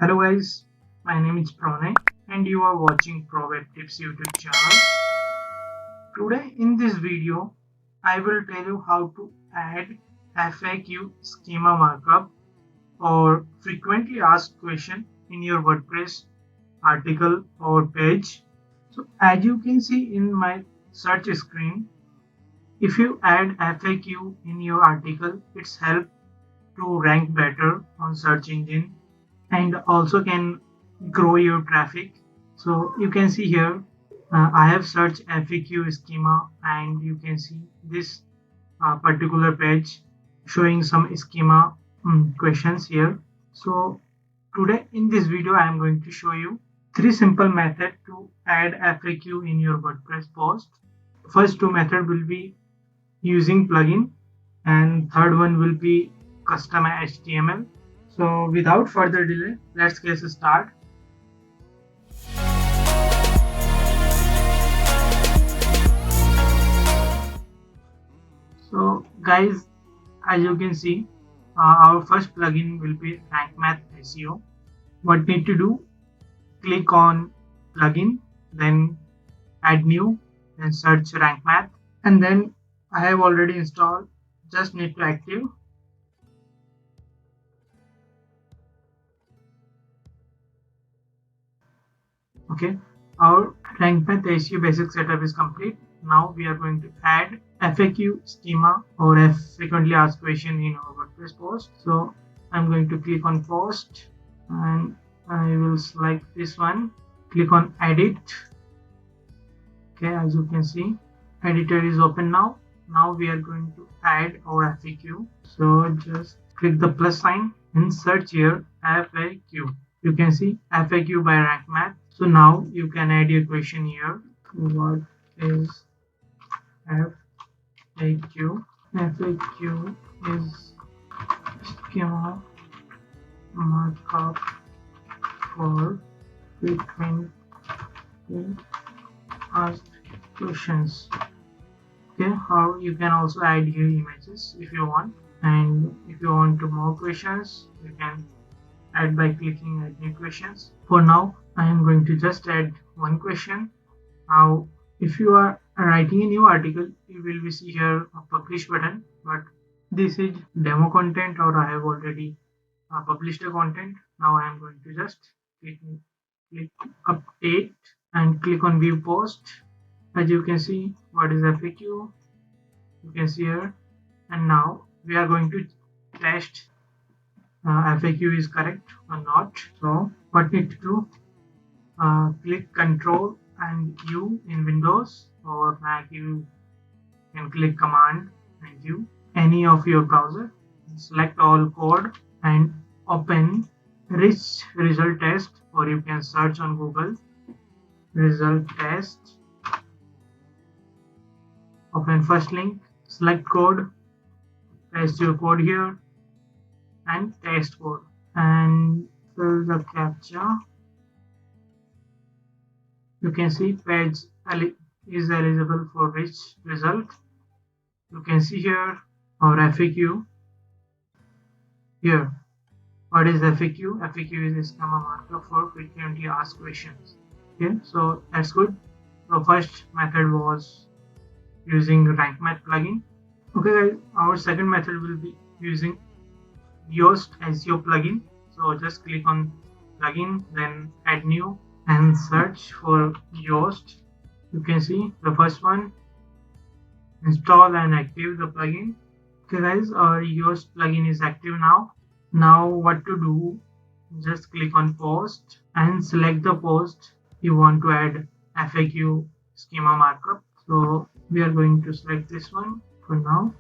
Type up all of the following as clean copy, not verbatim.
Hello guys, my name is Pranay and you are watching ProWeb Tips YouTube channel. Today in this video, I will tell you how to add FAQ schema markup or frequently asked question in your WordPress article or page. So as you can see in my search screen, if you add FAQ in your article, it's help to rank better on search engine and also can grow your traffic. So you can see here I have searched FAQ schema and you can see this particular page showing some schema questions here. So today in this video I am going to show you three simple methods to add FAQ in your WordPress post. First two method will be using plugin and third one will be custom HTML. So without further delay, let's get started. So guys, as you can see, our first plugin will be Rank Math SEO. What need to do? Click on plugin, then add new, then search Rank Math, and then I have already installed. Just need to active. Okay, our Rank Math SEO basic setup is complete. Now we are going to add FAQ schema or frequently asked question in our WordPress post. So I'm going to click on post and I will select this one. Click on edit. Okay, as you can see, editor is open now. Now we are going to add our FAQ. So just click the plus sign and search here FAQ. You can see FAQ by Rank Math. So now you can add your question here. What is FAQ? FAQ is schema markup for frequently asked questions. Okay, how you can also add here images if you want, and if you want to more questions, you can add by clicking add new questions. For now, I am going to just add one question. Now, if you are writing a new article, you will see here a publish button, but this is demo content or I have already published a content. Now I am going to just click update and click on view post. As you can see, what is FAQ? You can see here, and now we are going to test FAQ is correct or not. So what need to do? Click Control and U in Windows or Mac. You can click Command and U, any of your browser. Select all code and open rich result test, or you can search on Google result test. Open first link, select code, paste your code here and test code and fill the captcha. You can see page is eligible for which result. You can see here our FAQ. Here, what is FAQ? FAQ is a schema markup for frequently asked questions. Okay, so that's good. The first method was using Rank Math plugin. Okay guys, our second method will be using Yoast SEO plugin. So just click on plugin, then add new and search for Yoast. You can see the first one, install and active the plugin. Okay guys, our Yoast plugin is active now. Now what to do? Just click on post and select the post you want to add FAQ schema markup. So we are going to select this one for now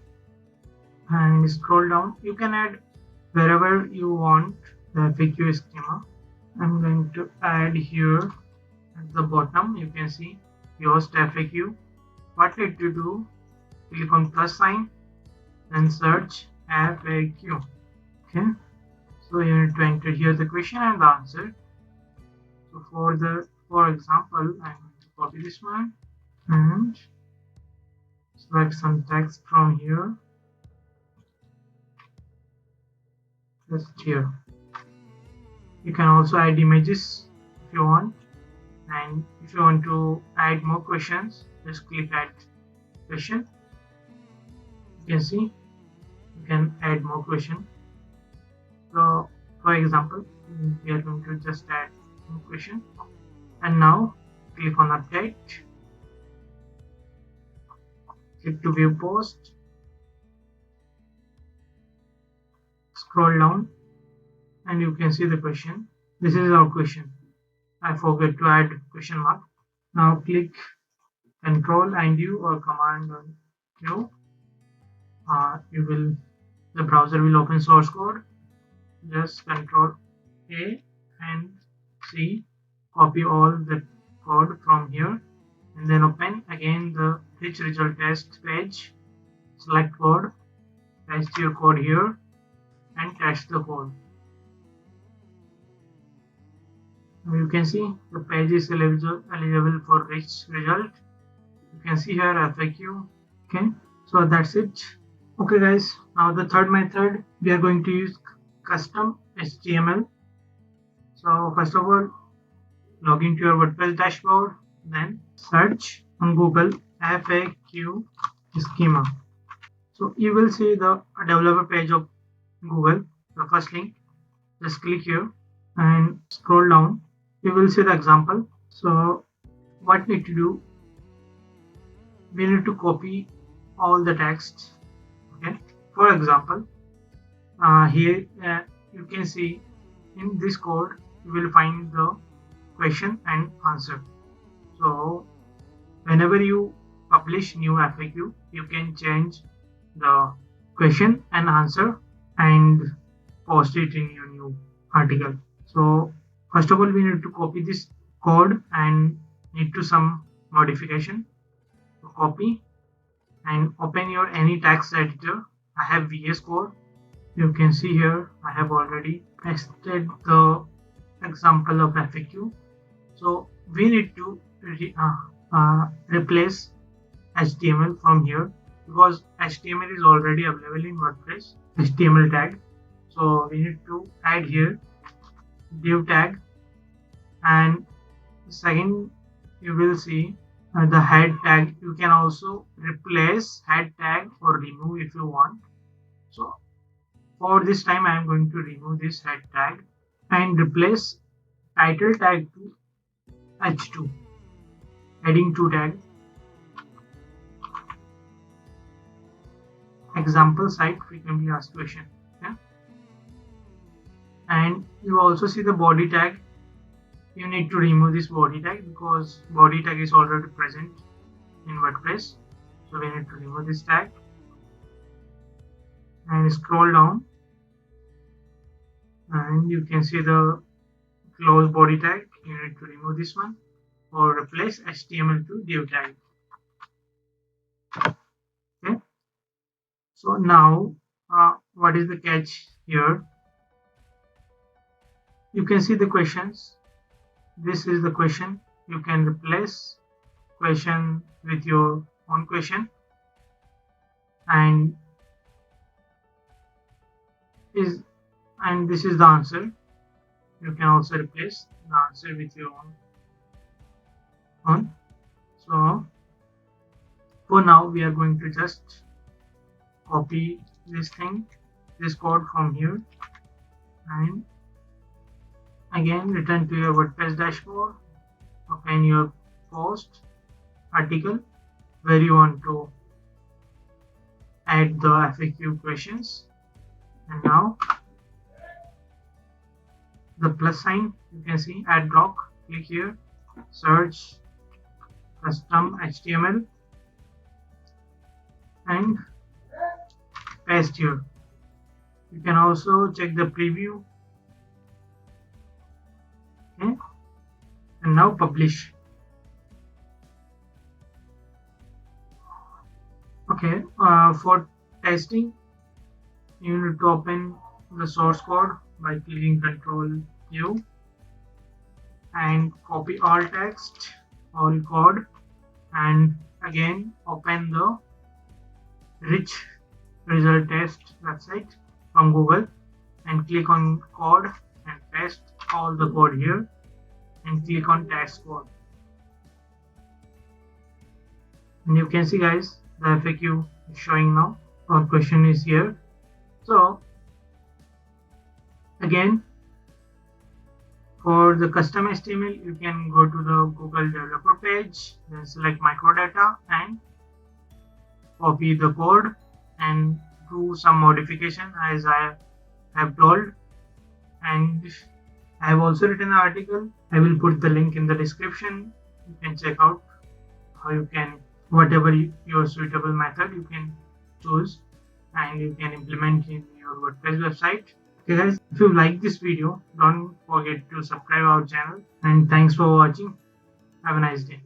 and scroll down. You can add wherever you want the FAQ schema. I'm going to add here at the bottom. You can see Yoast FAQ. What need to do? Click on plus sign and search FAQ. Okay, so you need to enter here the question and the answer. So for example, I'm going to copy this one and select some text from here, just here. You can also add images if you want, and if you want to add more questions, just click add question. You can see you can add more question. So for example, we are going to just add more question, and now click on update, click to view post, scroll down, and you can see the question. This is our question. I forgot to add question mark. Now click Control and U or Command on U. The browser will open source code. Just Control A and C, copy all the code from here, and then open again the rich result test page. Select code, paste your code here, and test the code. You can see the page is eligible for rich result. You can see here FAQ. Okay, so that's it. Okay guys, now the third method, we are going to use custom HTML. So first of all, log into your WordPress dashboard, then search on Google FAQ schema. So you will see the developer page of Google, the first link. Just click here and scroll down. You will see the example. So what we need to do, we need to copy all the text. Okay, for example, here you can see in this code you will find the question and answer. So whenever you publish new FAQ, you can change the question and answer and post it in your new article. So first of all, we need to copy this code and need to some modification. So copy and open your any text editor. I have VS Code. You can see here I have already pasted the example of FAQ. So we need to replace HTML from here because HTML is already available in WordPress, HTML tag. So we need to add here div tag, and second you will see the head tag. You can also replace head tag or remove if you want. So for this time I am going to remove this head tag and replace title tag to h2, heading 2 tag, example site frequently asked question. Yeah? And you also see the body tag. You need to remove this body tag because body tag is already present in WordPress. So we need to remove this tag and scroll down, and you can see the close body tag. You need to remove this one or replace HTML to div tag. Okay. So now what is the catch here? You can see the questions. This is the question. You can replace question with your own question, and this is the answer. You can also replace the answer with your own. So for now we are going to just copy this code from here, and again return to your WordPress dashboard, open your post article where you want to add the FAQ questions, and now the plus sign, you can see add block. Click here, search custom HTML and paste here. You can also check the preview. Okay, and now publish. Okay, for testing you need to open the source code by clicking Ctrl U and copy all text, all code, and again open the rich result test website from Google and click on code and paste. paste all the code here and click on test code. And you can see guys, the FAQ is showing now. Our question is here. So again, for the custom HTML, you can go to the Google developer page, then select microdata and copy the code and do some modification as I have told. And I have also written an article. I will put the link in the description. You can check out how you can, whatever your suitable method you can choose and you can implement in your WordPress website. Okay guys, if you like this video, don't forget to subscribe our channel, and thanks for watching. Have a nice day.